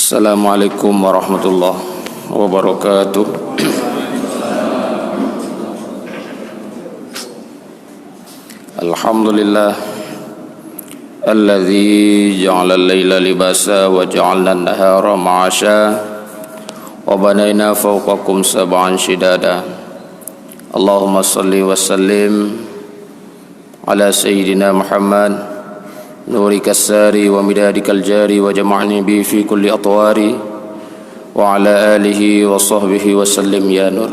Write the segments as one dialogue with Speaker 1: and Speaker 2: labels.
Speaker 1: Assalamualaikum warahmatullahi wabarakatuh. Alhamdulillah alladzi ja'ala al-laila libasa wa ja'alna an-nahara ma'asha wa banayna fawqakum sab'an shidada. Allahumma salli wa sallim ala sayyidina Muhammad نورك الساري ومدادك الجاري وجمعني به في كل أطواري وعلى آله وصحبه وسلم يا nur.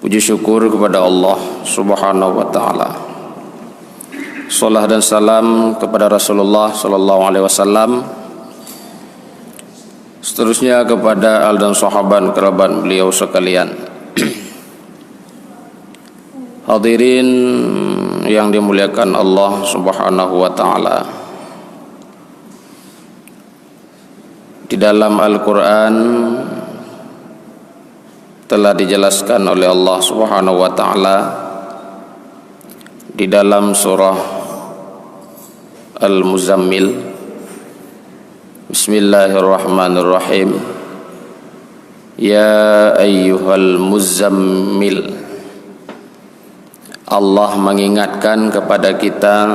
Speaker 1: Puji syukur kepada Allah Subhanahu wa taala. Salat dan salam kepada Rasulullah sallallahu alaihi wasallam. Seterusnya kepada al dan sahabat kerabat beliau sekalian. Hadirin yang dimuliakan Allah Subhanahu wa taala. Di dalam Al-Qur'an telah dijelaskan oleh Allah Subhanahu wa taala di dalam surah Al-Muzammil. Bismillahirrahmanirrahim. Ya ayyuhal muzammil. Allah mengingatkan kepada kita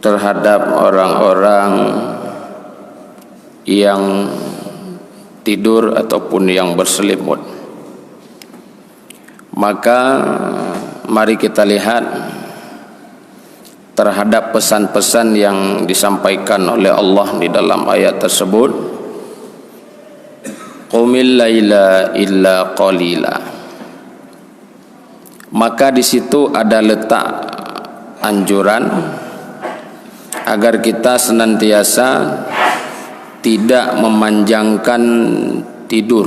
Speaker 1: terhadap orang-orang yang tidur ataupun yang berselimut. Maka mari kita lihat terhadap pesan-pesan yang disampaikan oleh Allah di dalam ayat tersebut. Qumil laila illa qalila. Maka di situ ada letak anjuran agar kita senantiasa tidak memanjangkan tidur,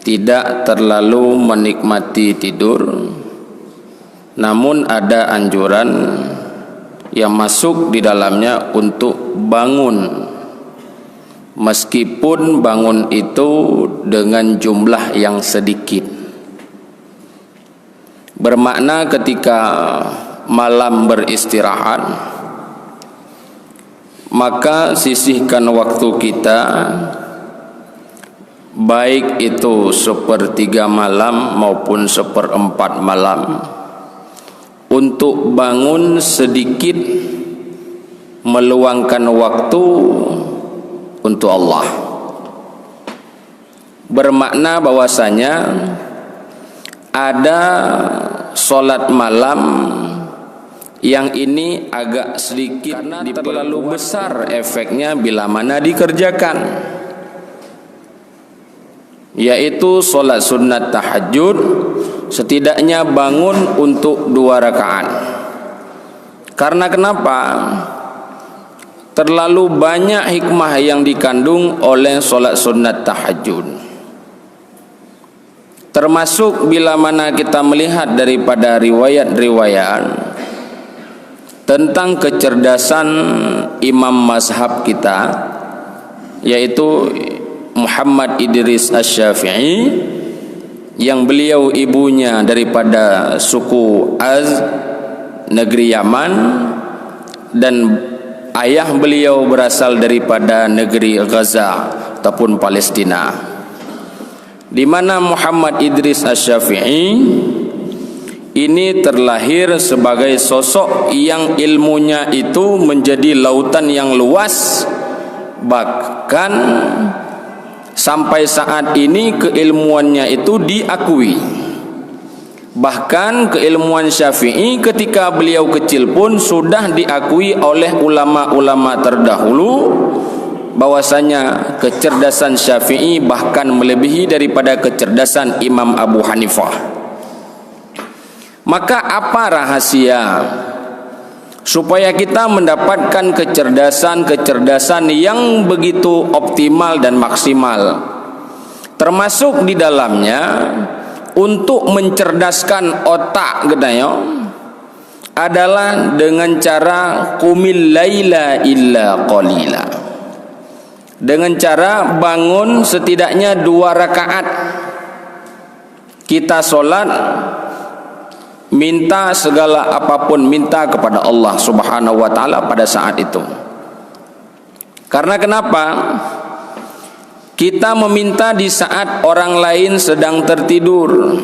Speaker 1: tidak terlalu menikmati tidur, namun ada anjuran yang masuk di dalamnya untuk bangun, meskipun bangun itu dengan jumlah yang sedikit. Bermakna ketika malam beristirahat, maka sisihkan waktu kita, baik itu 1/3 malam maupun 1/4 malam, untuk bangun sedikit, meluangkan waktu untuk Allah. Bermakna bahwasanya ada solat malam yang ini agak sedikit karena terlalu besar efeknya bila mana dikerjakan, yaitu solat sunat tahajud setidaknya bangun untuk 2 rakaat. Karena kenapa? Terlalu banyak hikmah yang dikandung oleh solat sunat tahajud. Termasuk bila mana kita melihat daripada riwayat-riwayat tentang kecerdasan imam mazhab kita, yaitu Muhammad Idris Asy-Syafi'i, yang beliau ibunya daripada suku Az, negeri Yaman, dan ayah beliau berasal daripada negeri Gaza ataupun Palestina, di mana Muhammad Idris Asy-Syafi'i ini terlahir sebagai sosok yang ilmunya itu menjadi lautan yang luas, bahkan sampai saat ini keilmuannya itu diakui. Bahkan keilmuan Syafi'i ketika beliau kecil pun sudah diakui oleh ulama-ulama terdahulu, bahwasanya kecerdasan Syafi'i bahkan melebihi daripada kecerdasan Imam Abu Hanifah. Maka apa rahasia supaya kita mendapatkan kecerdasan yang begitu optimal dan maksimal? Termasuk di dalamnya untuk mencerdaskan otak gedayo adalah dengan cara qumil laila illa qalila. Dengan cara bangun setidaknya 2 rakaat. Kita solat minta segala apapun, minta kepada Allah Subhanahu wa taala pada saat itu. Karena kenapa? Kita meminta di saat orang lain sedang tertidur.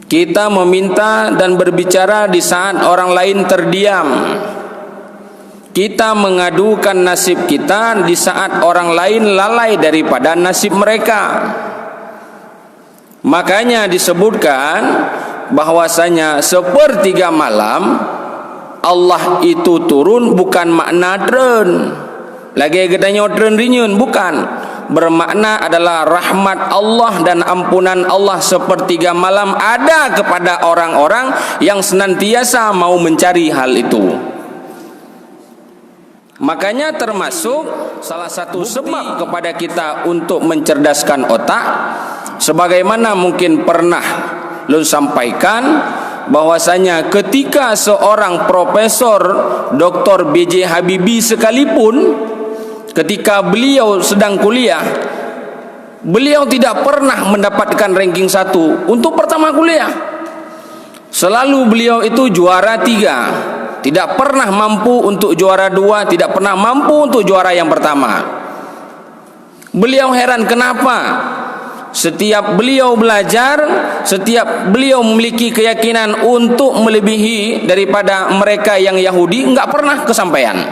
Speaker 1: Kita meminta dan berbicara di saat orang lain terdiam. Kita mengadukan nasib kita di saat orang lain lalai daripada nasib mereka. Makanya disebutkan bahwasanya sepertiga malam Allah itu turun bukan makna tren. Lagi katanya tren rinyun, bukan. Bermakna adalah rahmat Allah dan ampunan Allah sepertiga malam ada kepada orang-orang yang senantiasa mau mencari hal itu. Makanya termasuk salah satu sebab kepada kita untuk mencerdaskan otak, sebagaimana mungkin pernah Lun sampaikan bahwasanya ketika seorang Profesor Dr. B.J. Habibie sekalipun, ketika beliau sedang kuliah, beliau tidak pernah mendapatkan ranking 1 untuk pertama kuliah. Selalu beliau itu juara 3, tidak pernah mampu untuk juara 2, tidak pernah mampu untuk juara yang pertama. Beliau heran kenapa? Setiap beliau belajar, setiap beliau memiliki keyakinan untuk melebihi daripada mereka yang Yahudi, enggak pernah kesampaian.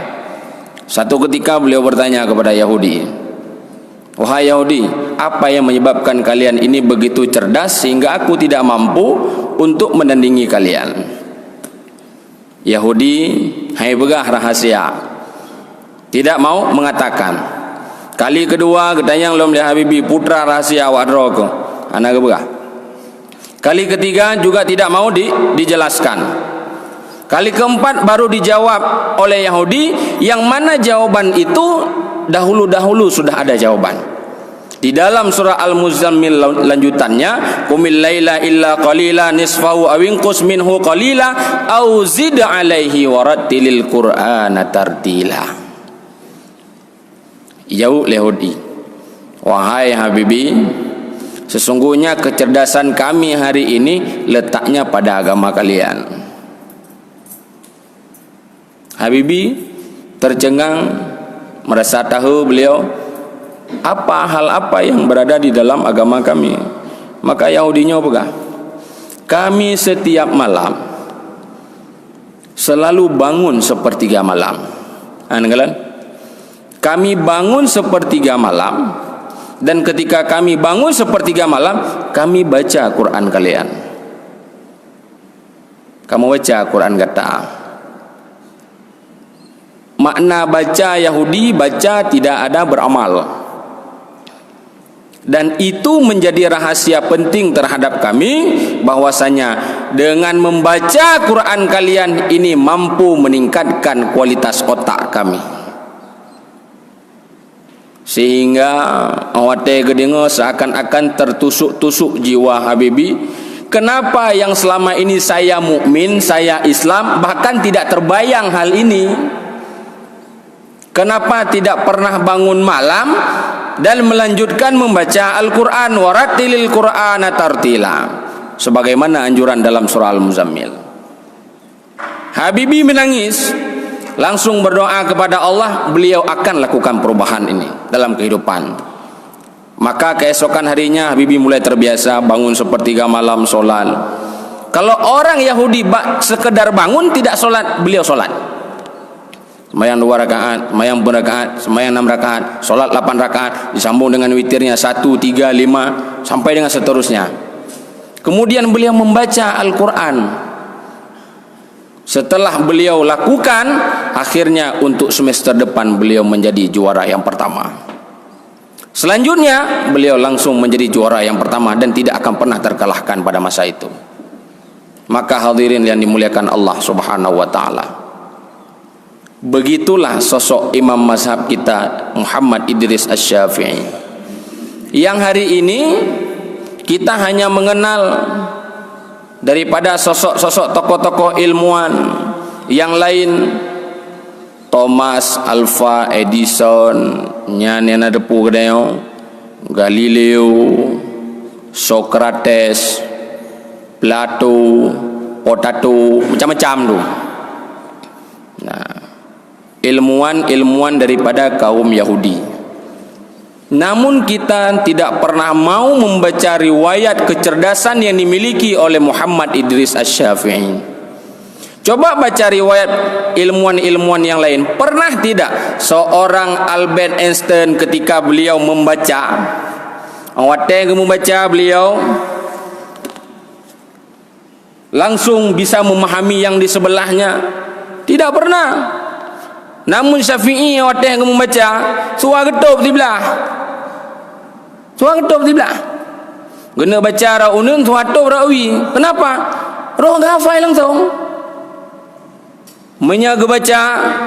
Speaker 1: Satu ketika beliau bertanya kepada Yahudi, "Wahai Yahudi, apa yang menyebabkan kalian ini begitu cerdas sehingga aku tidak mampu untuk menandingi kalian?" Yahudi hai begah rahasia, tidak mau mengatakan. Kali kedua katanya belum lihat Habibie, putra rahasia awak droko anak begah. Kali ketiga juga tidak mau dijelaskan. Kali keempat baru dijawab oleh Yahudi, yang mana jawaban itu dahulu-dahulu sudah ada jawaban. Di dalam surah Al-Muzammil lanjutannya, qumil laila illa qalila nisfahu aw inqus minhu qalila aw zid alaihi warattilil qur'ana tartila. Yahudi, wahai Habibie, sesungguhnya kecerdasan kami hari ini letaknya pada agama kalian. Habibie tercengang, merasa tahu beliau hal apa yang berada di dalam agama kami. Maka Yahudinya apa? Kami setiap malam selalu bangun sepertiga malam. Kami bangun sepertiga malam, dan ketika kami bangun sepertiga malam, kami baca Quran kalian. Kamu baca Quran kata. Makna baca Yahudi, baca tidak ada beramal. Dan itu menjadi rahasia penting terhadap kami, bahwasanya dengan membaca Quran kalian ini mampu meningkatkan kualitas otak kami. Sehingga awate gedengo seakan-akan tertusuk-tusuk jiwa Habibie. Kenapa yang selama ini saya mukmin, saya Islam, bahkan tidak terbayang hal ini? Kenapa tidak pernah bangun malam dan melanjutkan membaca Al-Quran, warattilil Qur'ana tartila, sebagaimana anjuran dalam surah Al-Muzammil? Habibie menangis, langsung berdoa kepada Allah, beliau akan lakukan perubahan ini dalam kehidupan. Maka keesokan harinya Habibie mulai terbiasa bangun sepertiga malam solat. Kalau orang Yahudi sekedar bangun tidak solat, beliau solat. Sembahyang 2 rakaat, sembahyang 4 rakaat, sembahyang 6 rakaat, solat 8 rakaat, disambung dengan witirnya 1, 3, 5 sampai dengan seterusnya. Kemudian beliau membaca Al-Quran. Setelah beliau lakukan, akhirnya untuk semester depan beliau menjadi juara yang pertama. Selanjutnya beliau langsung menjadi juara yang pertama dan tidak akan pernah terkalahkan pada masa itu. Maka hadirin yang dimuliakan Allah Subhanahu wa taala, begitulah sosok imam mazhab kita Muhammad Idris Asy-Syafi'i, yang hari ini kita hanya mengenal daripada sosok-sosok tokoh-tokoh ilmuwan yang lain. Thomas Alva Edison, nyana depu gedeo, Galileo, Socrates, Plato, tato, macam-macam tu. Nah, ilmuwan daripada kaum Yahudi. Namun kita tidak pernah mau membaca riwayat kecerdasan yang dimiliki oleh Muhammad Idris Asy-Syafi'i. Coba baca riwayat ilmuwan-ilmuwan yang lain. Pernah tidak seorang Albert Einstein ketika beliau membaca, awatnya membaca beliau langsung bisa memahami yang di sebelahnya? Tidak pernah. Namun Syafi'i awatnya membaca, suara getup di belah. Suara getup di belah. Guna baca ra'unun tuatup ra'wi. Kenapa? Roh hafal langsung. Menyaga baca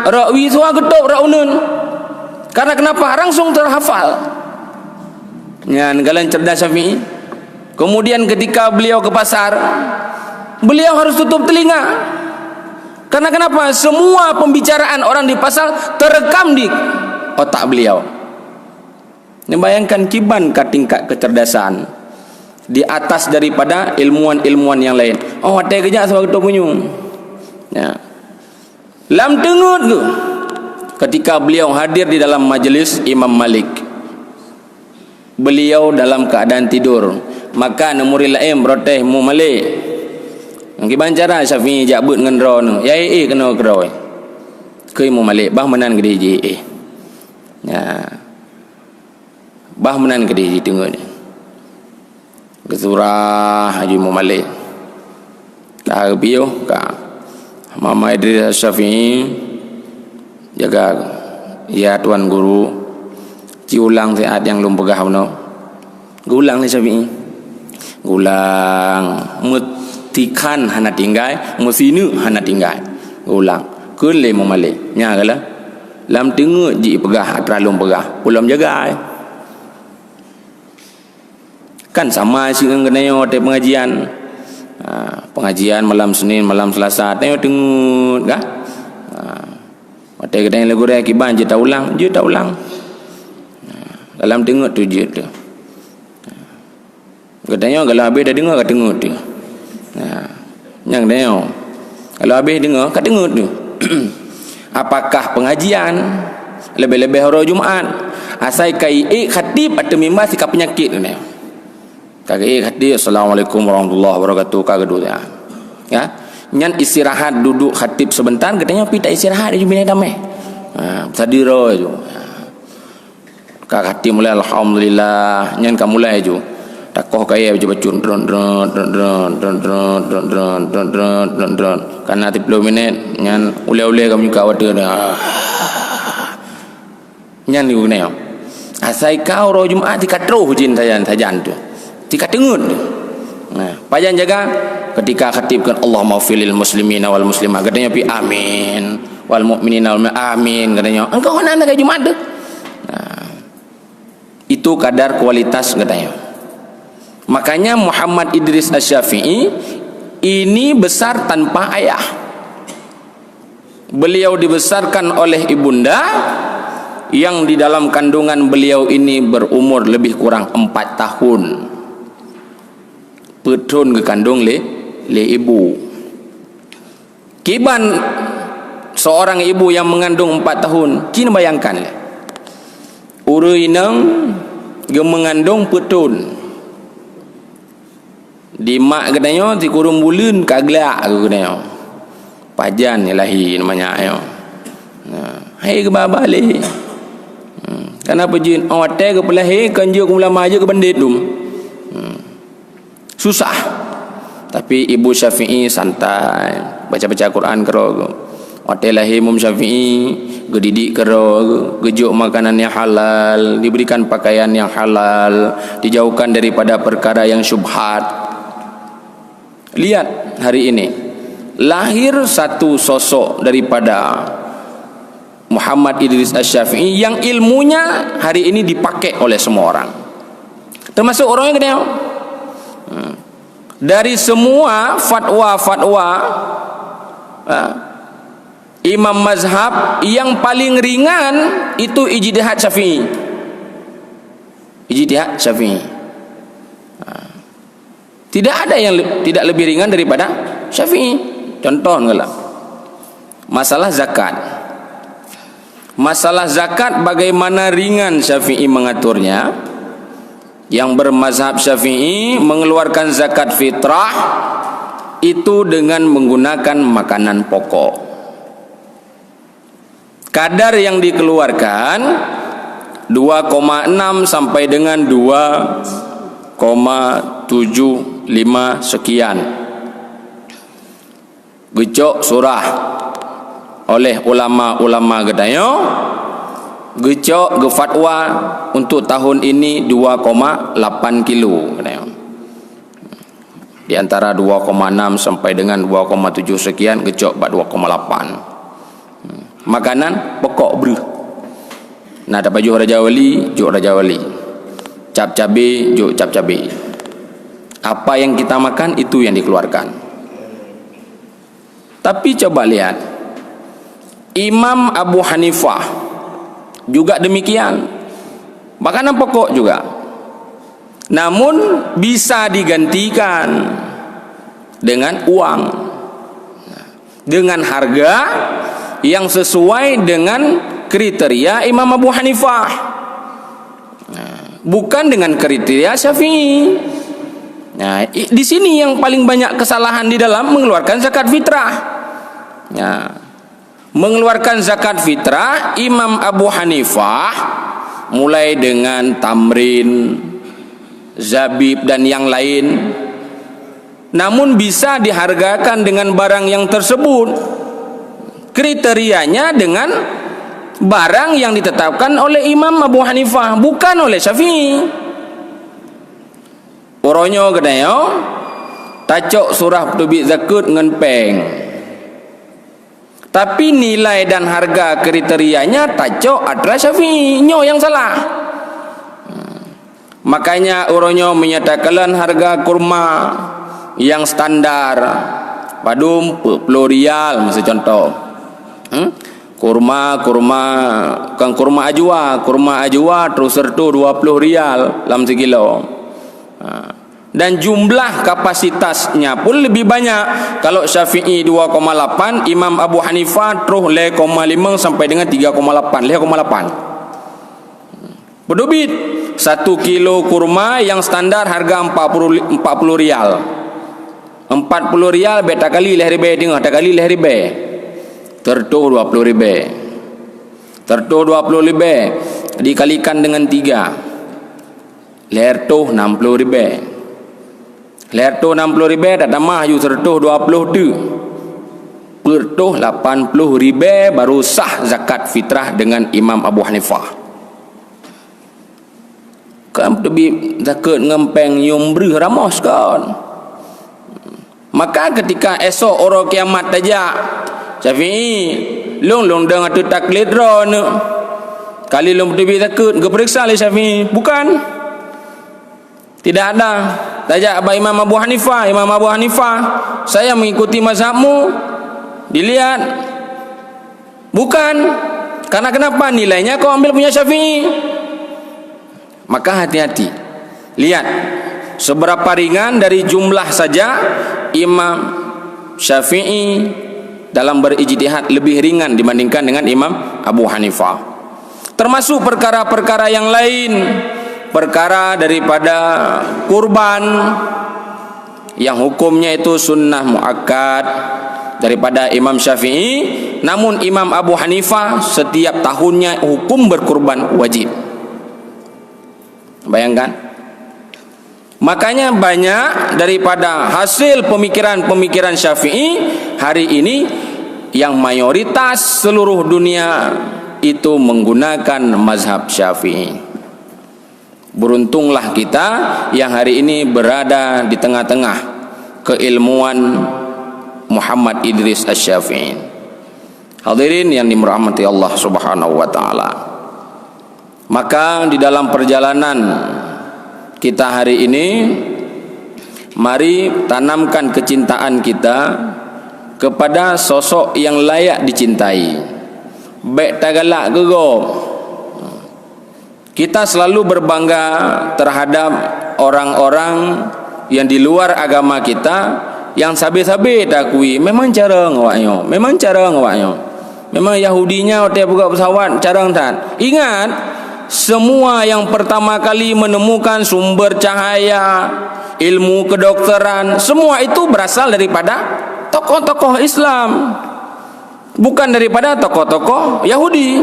Speaker 1: ra'wi suara getup ra'unun. Karena kenapa? Langsung terhafal. Yang galan cerdas Syafi'i. Kemudian ketika beliau ke pasar, beliau harus tutup telinga. Karena kenapa? Semua pembicaraan orang di pasar terekam di otak beliau. Bayangkan kibankah tingkat kecerdasan di atas daripada ilmuwan-ilmuwan yang lain. Oh, ada kejap sebab kita punya. Ya. Lam tengut tu. Ketika beliau hadir di dalam majlis Imam Malik, beliau dalam keadaan tidur. Maka nemuri lain protes mu Malik. Kiban cara Syafi'i jabut dengan draw tu. Ya kena draw. Ke Imam Malik bah menan gede je. Ya. Bah menan gede je tengok ni. Kesurah Haji Imam Malik. Dah biyo ka. Mama Idris Asy-Syafi'i jaga ya tuan guru. Ciulang saat yang lum pegah beno. Gulang ni Syafi'i. Gulang mutikan hana tinggal, musinu hana tinggal. Gulang. Kele Imam Malik. Nya kala. Lam tengok ji pegah terlalu pegah. Pulam jaga. Kan sama sih dengan ada pengajian. Pengajian malam Senin, malam Selasa, tengok dengut kah? Ada kedai lagu raya kiban je tak ulang, dalam dengut tu je tu. Katanya kalau habis dah dengar kat dengut tu. Yang tengok. Kalau habis dengar kat dengut tu. Apakah pengajian lebih-lebih hari Jumaat? Asai kai khatib atau mimbar sikap penyakit tu ni. Kaki hati assalamualaikum warahmatullahi wabarakatuh kagadu ya. Ya, nyan istirahat duduk khatib sebentar katanya pi tak istirahat dia bina damai. Sadira je. Kak hati mulai alhamdulillah nyan ka mulai je. Takoh kaya baca bacun dron karena 30 minit nyan ule-ule kamu ka wada dah. Nyan ni guna. Asai kau ro Jumaat dikatro hujin sajan tu. Tika tengut. Nah, pajan jaga ketika khatibkan Allahumma filil muslimina wal muslimat katanya pi amin wal mukminina wal amin katanya. Engkau mana nak Jumaat tu? Nah, itu kadar kualitas katanya. Makanya Muhammad Idris Asy-Syafi'i ini besar tanpa ayah. Beliau dibesarkan oleh ibunda yang di dalam kandungan beliau ini berumur lebih kurang 4 tahun. Petun ke kandung le ibu. Kiban seorang ibu yang mengandung 4 tahun, cina bayangkan le. Uru inang ge mengandung petun. Di mak katanya ti kurung bulan kaglak katanya. Pajan ni lahir namanya ayo. Hai ke baba le. Kenapa jin awak ke pelahir kanjo ke ulama aja ke bandit dum. Susah. Tapi Ibu Syafi'i santai, baca-baca Quran kero. Hotel lahir Imam Syafi'i, gedidik kero, gejuk makanan yang halal, diberikan pakaian yang halal, dijauhkan daripada perkara yang syubhat. Lihat hari ini lahir satu sosok daripada Muhammad Idris Asy-Syafi'i yang ilmunya hari ini dipakai oleh semua orang. Termasuk orang yang kena dari semua fatwa-fatwa imam mazhab yang paling ringan itu ijtihad Syafi'i. Ijtihad Syafi'i. Tidak ada yang tidak lebih ringan daripada Syafi'i. Contoh enggak? Masalah zakat. Masalah zakat bagaimana ringan Syafi'i mengaturnya? Yang bermazhab Syafi'i mengeluarkan zakat fitrah itu dengan menggunakan makanan pokok. Kadar yang dikeluarkan 2,6 sampai dengan 2,75 sekian. Gecok surah oleh ulama-ulama gedayo, gecok ge fatwa untuk tahun ini 2,8 kilo gedayo. Di antara 2,6 sampai dengan 2,7 sekian, gecok 2,8. Makanan pokok ber. Nah, dapat juk raja wali, cap cabe, juk cap cabe. Apa yang kita makan itu yang dikeluarkan. Tapi coba lihat, Imam Abu Hanifah juga demikian, makanan pokok juga. Namun bisa digantikan dengan uang, dengan harga yang sesuai dengan kriteria Imam Abu Hanifah, bukan dengan kriteria Syafi'i. Nah, di sini yang paling banyak kesalahan di dalam mengeluarkan zakat fitrah. Nah, mengeluarkan zakat fitrah Imam Abu Hanifah mulai dengan tamrin, zabib dan yang lain, namun bisa dihargakan dengan barang yang tersebut. Kriterianya dengan barang yang ditetapkan oleh Imam Abu Hanifah, bukan oleh Syafi'i. Oronyo gedayo tacok surah tubik zakat ngenpeng, tapi nilai dan harga kriterianya tacok adalah Syafi'i, nyo yang salah. Makanya oronyo menyatakan harga kurma yang standar padum 10 rial misal contoh. Kurma kan kurma ajwa terus sertu 20 rial dalam sekilo. Dan jumlah kapasitasnya pun lebih banyak. Kalau Syafi'i 2,8, Imam Abu Hanifah terus 0,5 sampai dengan 3,8, 0,8. Berdubit 1 kilo kurma yang standar harga 40 rial. 40 rial beta kali leh ribe tengok, tak kali leh ribe. Tertuh 20 ribe. Tertuh 20 ribe dikalikan dengan 3. Lertuh 60 ribe. Lertuh 60 ribe tak tambah you tertuh 20 tu. Pertuh 80 ribe baru sah zakat fitrah dengan Imam Abu Hanifah. Kan tebi zakat ngempeng nyumbrih ramos kan. Maka ketika esok orang kiamat tajak Syafi'i long dengan tu taklid ron kali long tebi zakat geperiksa oleh Syafi'i, bukan, tidak ada tajak abah Imam Abu Hanifah. Imam Abu Hanifah, saya mengikuti mazhabmu, dilihat bukan, karena kenapa nilainya kau ambil punya Syafi'i. Maka hati-hati, lihat seberapa ringan dari jumlah saja Imam Syafi'i dalam berijtihad lebih ringan dibandingkan dengan Imam Abu Hanifah. Termasuk perkara-perkara yang lain, perkara daripada kurban yang hukumnya itu sunnah muakkad daripada Imam Syafi'i, namun Imam Abu Hanifah setiap tahunnya hukum berkurban wajib. Bayangkan. Makanya banyak daripada hasil pemikiran-pemikiran Syafi'i hari ini yang mayoritas seluruh dunia itu menggunakan mazhab Syafi'i. Beruntunglah kita yang hari ini berada di tengah-tengah keilmuan Muhammad Idris Asy-Syafi'i. Hadirin yang dirahmati Allah Subhanahu wa taala. Maka di dalam perjalanan kita hari ini, mari tanamkan kecintaan kita kepada sosok yang layak dicintai. Baik tagalak gegop. Kita selalu berbangga terhadap orang-orang yang di luar agama kita Yang sabi-sabi tak kui memang cara ngawaknya. Memang Yahudinya hotel buka pesawat cara tak. Ingat, semua yang pertama kali menemukan sumber cahaya, ilmu kedokteran, semua itu berasal daripada tokoh-tokoh Islam, bukan daripada tokoh-tokoh Yahudi.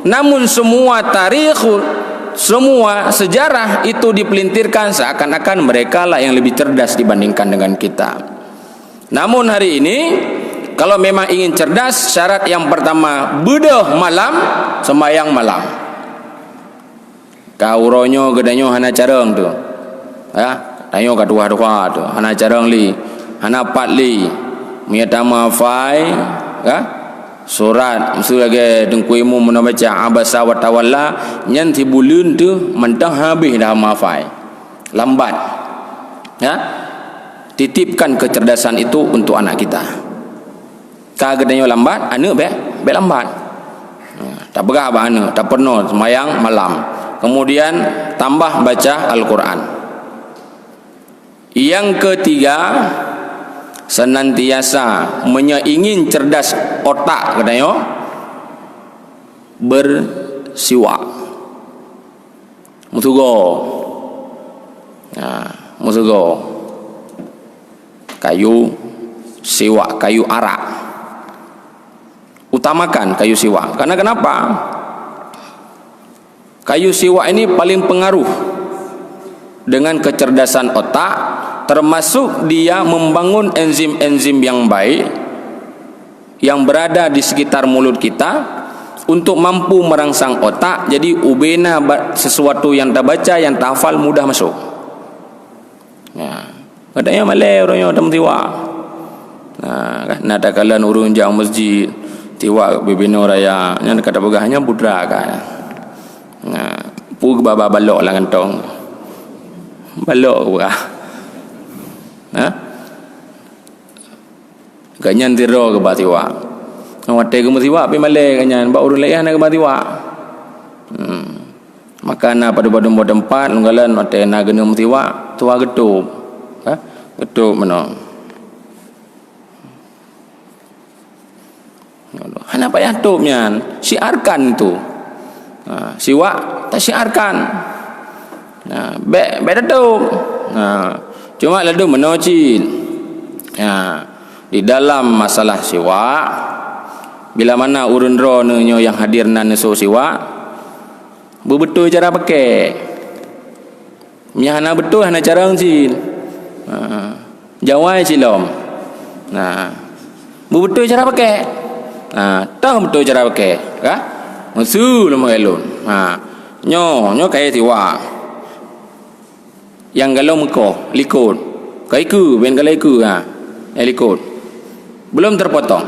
Speaker 1: Namun semua tarikh, semua sejarah itu dipelintirkan seakan-akan mereka lah yang lebih cerdas dibandingkan dengan kita. Namun hari ini, kalau memang ingin cerdas, syarat yang pertama, bedah malam, sembahyang malam. Kau ronyo gedanyo hana careng tu, tanyo kadua-dua tu, hana careng li, hana pat li, miyatama fai, surat mesti lagi dengkuimu menabaca abasa wa tawalla nyan tibulun tu mentang habis dah mafai lambat. Titipkan kecerdasan itu untuk anak kita. Kagedanyo lambat, anak be lambat. Tak berah apa anak, tak pernah semayang malam. Kemudian tambah baca Al-Quran. Yang ketiga, senantiasa ingin cerdas otak katanya, bersiwak. Musugo. Musugo. Kayu siwak, kayu arak. Utamakan kayu siwak. Karena kenapa? Kayu siwak ini paling pengaruh dengan kecerdasan otak, termasuk dia membangun enzim-enzim yang baik yang berada di sekitar mulut kita untuk mampu merangsang otak. Jadi ubena sesuatu yang tak baca, yang tak hafal mudah masuk. Katanya malai orangnya tak tiwa. Nak kalan urun jauh masjid tiwa bibino raya yang kata begahnya budra kan. Pug baba balok lah kantong. Balok buah. Ganyan tiro ke batiwa. Ngawate ke mutiwa pi malai ganyan ba urun layan ke batiwa. Makana pada badung tempat lunggalan wate na gena mutiwa tua getup. Getup mana? Hana payah tupnya, siarkan itu. Siwak tak siarkan. Be tup. Cuma lalu menocil. Di dalam masalah siwak, bila mana urun ronyo yang hadir nan so siwak, betul cara pakai. Hana betul hana cara ngcil. Jawai cilom. Betul cara pakai. Tahu betul cara pakai. Musuh lama elon. Nyo kaya tiwa. Yang galau muko likut. Kaiku ben galaiku likut. Belum terpotong.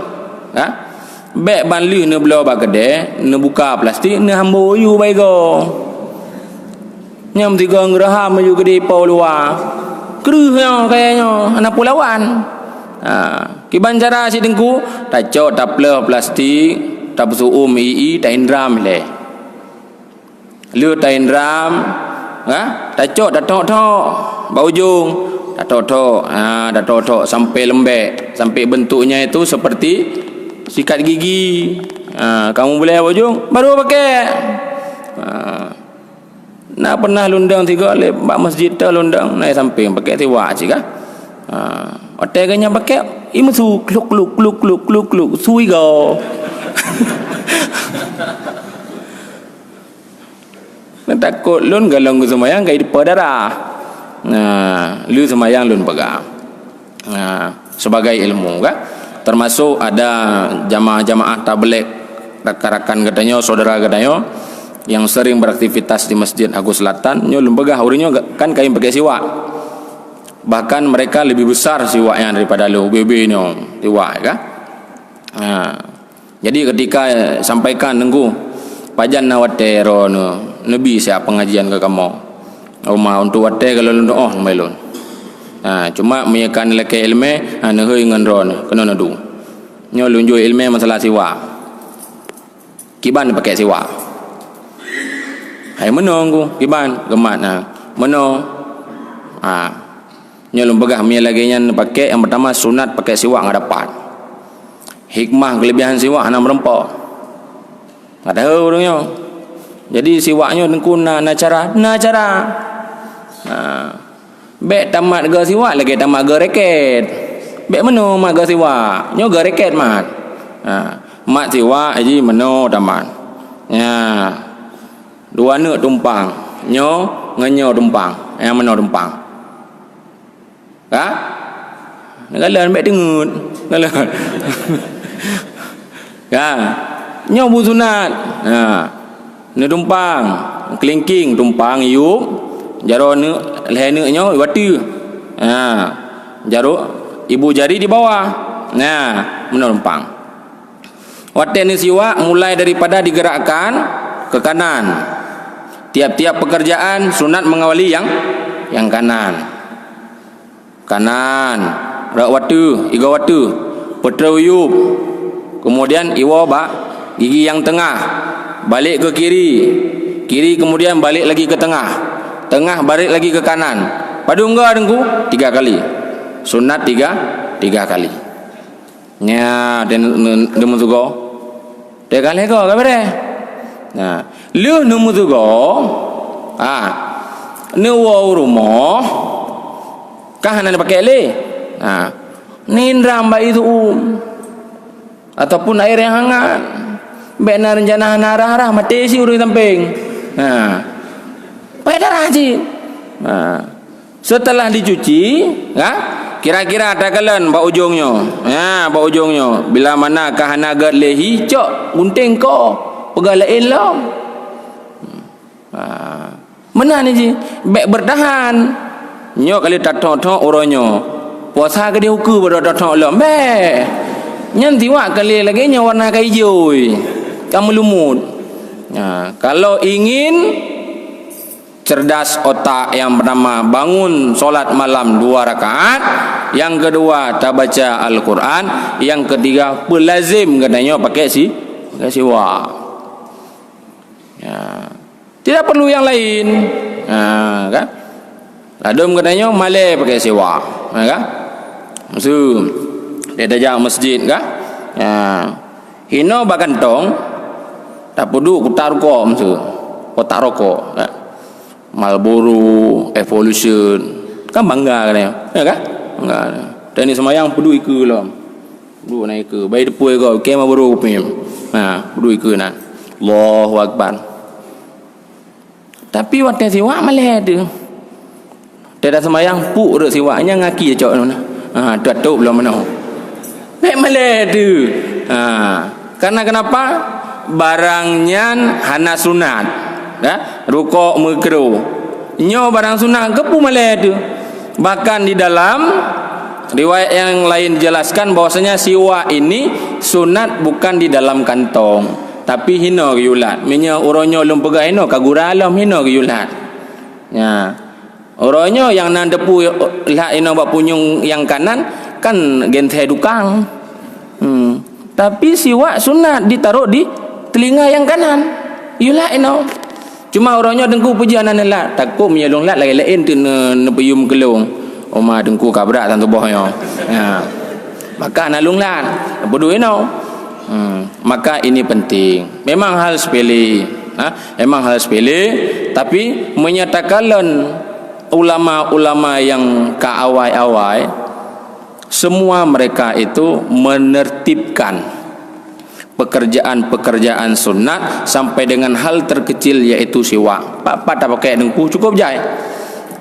Speaker 1: Bek banlu ne belau bagade, ne buka plastik, ne hambo yu baigo. Nyam tiga ngeraham yu gede pau luar. Keruhnya kayaknya anak pulawan. Kiban cara si dengku taco taple plastik tapsu ii taindram le. Lu taindram taco datok bau ujung datok sampai lembek, sampai bentuknya itu seperti sikat gigi. Kamu boleh ujung baru pakai. Nak pernah lundang tiga le bak masjid ta lundang naik samping pakai tiwa cik hotel kanya pakai imusu kluk sui go. Takut lun galong semayang kai depa darah. Lu semayang lun pegang. Sebagai ilmu termasuk ada jamaah-jamaah tabligh rakan-rakan katanya, saudara katanya yang sering beraktivitas di Masjid Agus Selatan, nyo lembagah urinya kan kain pakai siwak. Bahkan mereka lebih besar siwaknya daripada lu BB nyo siwak Jadi ketika sampaikan nengku pajan na wate ro nabi siap pengajian ke kamu. Rumah untuk wate kalau lu melon. Cuma menyekan leke ilmu neuheuy ngan ro kena nadu. Nyo lunjui ilmu masalah siwak. Kiban pakai siwak. Hai menunggu kiban gemat meno Nyo lempegah mi lagi nya pakai yang pertama sunat pakai siwak ngadapat. Hikmah kelebihan siwak hana merempok. Ada orangnya. Jadi siwaknya dengku na cara. Bek tamat ge siwak lagi tamat ge reket. Bek meno mak ge siwak. Nyo ge reket mat. Mak siwak aji meno tamat. Ya. Dua neuk tumpang. Nyo ngenyo tumpang. Yang meno tumpang. Ha? Ngalan mek dengut. Ngalan. Ya. Nyo bu sunat. Ne tumpang, kelingking tumpang iup. Jaro ne lehennya watu. Jaro ibu jari di bawah. Menumpang. Waten ni siwak mulai daripada digerakkan ke kanan. Tiap-tiap pekerjaan sunat mengawali yang kanan. Kanan, rak watu, iga watu, putra uyup. Kemudian iwa ba gigi yang tengah, balik ke kiri. Kiri kemudian balik lagi ke tengah. Tengah balik lagi ke kanan. Padu enggak dengku? 3 kali. Sunat 3 kali. Nya demu tugo. 3 kali ko kabare. Nah, lu nemu tugo. Ne wa rumah kah nak pakai le? Nindram bayi itu ataupun air yang hangat. Benar rencana narah mati si urang samping. Pakai darah haji. Setelah dicuci, kira-kira takalan bau ujungnya. Bau ujungnya. Bila mana kah naga lehi cok gunting ko pegala elok. Mana ni ji? Bek bertahan. Nyo kali tatok-tok oronyo. Puasa ke dia huku pada tatok lo. Nyan tiwak kali lagi nya warna hijau. Kamu lumut. Kalau ingin cerdas otak, yang pertama bangun solat malam 2 rakaat, yang kedua tak baca Al-Quran, yang ketiga pelazim katanya pakai siwak. Tidak perlu yang lain. Kan? Adum katanya malai pakai siwak, kan? Maksud dia dajak masjid, kan? Hino bakantong tak perlu kutar rokok maksud. Kotak rokok, kan? Marlboro, Evolution, kan bangga katanya, kan? Bangga. Dan ni semayang perlu ikut lah. Perlu naik ke. Baik depui kau, kema baru pem. Perlu ikut nak. Allahu Akbar. Tapi waktu siwak malai tu. Dia dah semayang puk dah siwaknya ngaki je cok mana. Tutup belum mana. Baik malai tu. Karena kenapa? Barangnya hana sunat. Rukuk makruh. Nyo barang sunat kepu malai tu. Bahkan di dalam riwayat yang lain dijelaskan bahwasanya siwak ini sunat bukan di dalam kantong, tapi hino yulat. Minya uronyo lum pegah hino kaguralam hino yulat. Orangnya yang nan depu lah ino bak punyung yang kanan kan genthe dukang. Tapi siwak sunat ditaruh di telinga yang kanan. Yulah ino. Cuma orangnya dengku pujian anak takut menyelong lat lain tu nepeyum kelung. Oma dengku kabrak tantu bohnya. Maka nalung lat. Bodoh ino. Maka ini penting. Memang hal sepele. Memang hal sepele, tapi menyatakan ulama-ulama yang keawai-awai, semua mereka itu menertibkan pekerjaan-pekerjaan sunat sampai dengan hal terkecil yaitu siwak. Pak tak pakai dengku cukup jai.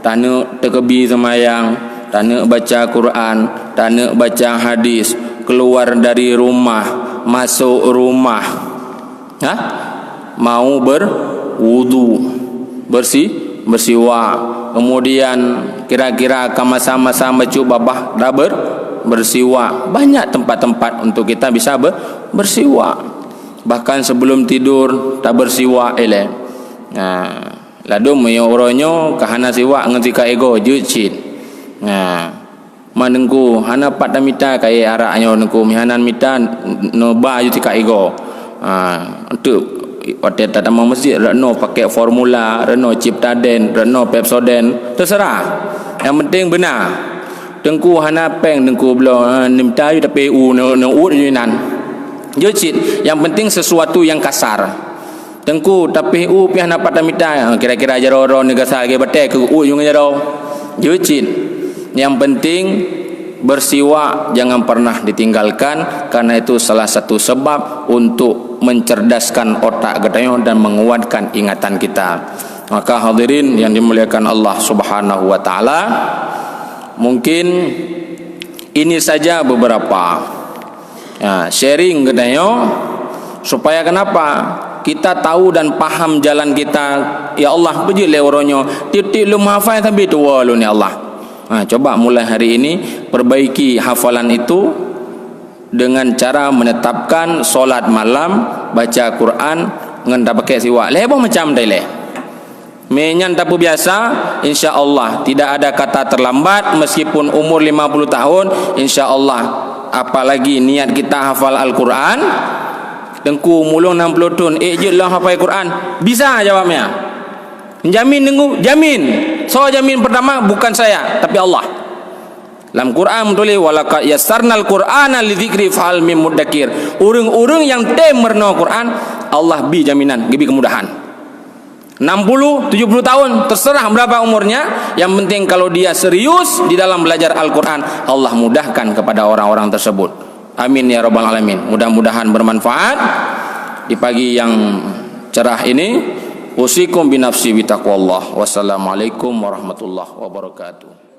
Speaker 1: Tanuk terkebi semayang, tanuk baca Quran, tanuk baca hadis, keluar dari rumah, masuk rumah, mau berwudu, bersiwak. Kemudian kira-kira sama-sama baca babah dah bersiwak. Banyak tempat-tempat untuk kita bisa bersiwak. Bahkan sebelum tidur tak bersiwak eleh. Ladum yo oronyo kahana siwak ngenti ka ego jucit. Manengku hana pat damita kai araknyo nengku mihanan mita no ba ju ka ego. Untuk waktu datang masjid reno pakai formula, reno ciptaden, reno pepsoden, terserah. Yang penting benar. tengku hana peng tengku belo nim tayu tapi no ut yunan. Jecit, yang penting sesuatu yang kasar. Tengku tapi piah na patamita kira-kira jaro ni kasar ke bete ke yung jaro. Jecit. Yang penting bersiwak jangan pernah ditinggalkan, karena itu salah satu sebab untuk mencerdaskan otak kita dan menguatkan ingatan kita. Maka hadirin yang dimuliakan Allah Subhanahu wa taala, mungkin ini saja beberapa sharing kita supaya kenapa? Kita tahu dan paham jalan kita. Ya Allah, puji le oronyo titik lu hafal tapi tua lu ni Allah. Coba mulai hari ini perbaiki hafalan itu dengan cara menetapkan solat malam, baca Quran dengan pakai siwak. Lebo macam dah le. Menyan tapu biasa, insya-Allah tidak ada kata terlambat meskipun umur 50 tahun, insya-Allah. Apalagi niat kita hafal Al-Quran, dengku mulung 60 tahun, je lah hafal Quran. Bisa jawabnya. Jamin nunggu, jamin. So jamin pertama bukan saya tapi Allah. Dalam Quran tulis walaqad yassarnal Qur'ana lidzikri fahal mim muddakir. Urang-urang yang temerno Quran, Allah bi jaminan, gibi kemudahan. 60, 70 tahun, terserah berapa umurnya, yang penting kalau dia serius di dalam belajar Al-Quran, Allah mudahkan kepada orang-orang tersebut. Amin ya rabbal alamin. Mudah-mudahan bermanfaat di pagi yang cerah ini. Usikum binafsi bitaqwallah. Wassalamualaikum warahmatullahi wabarakatuh.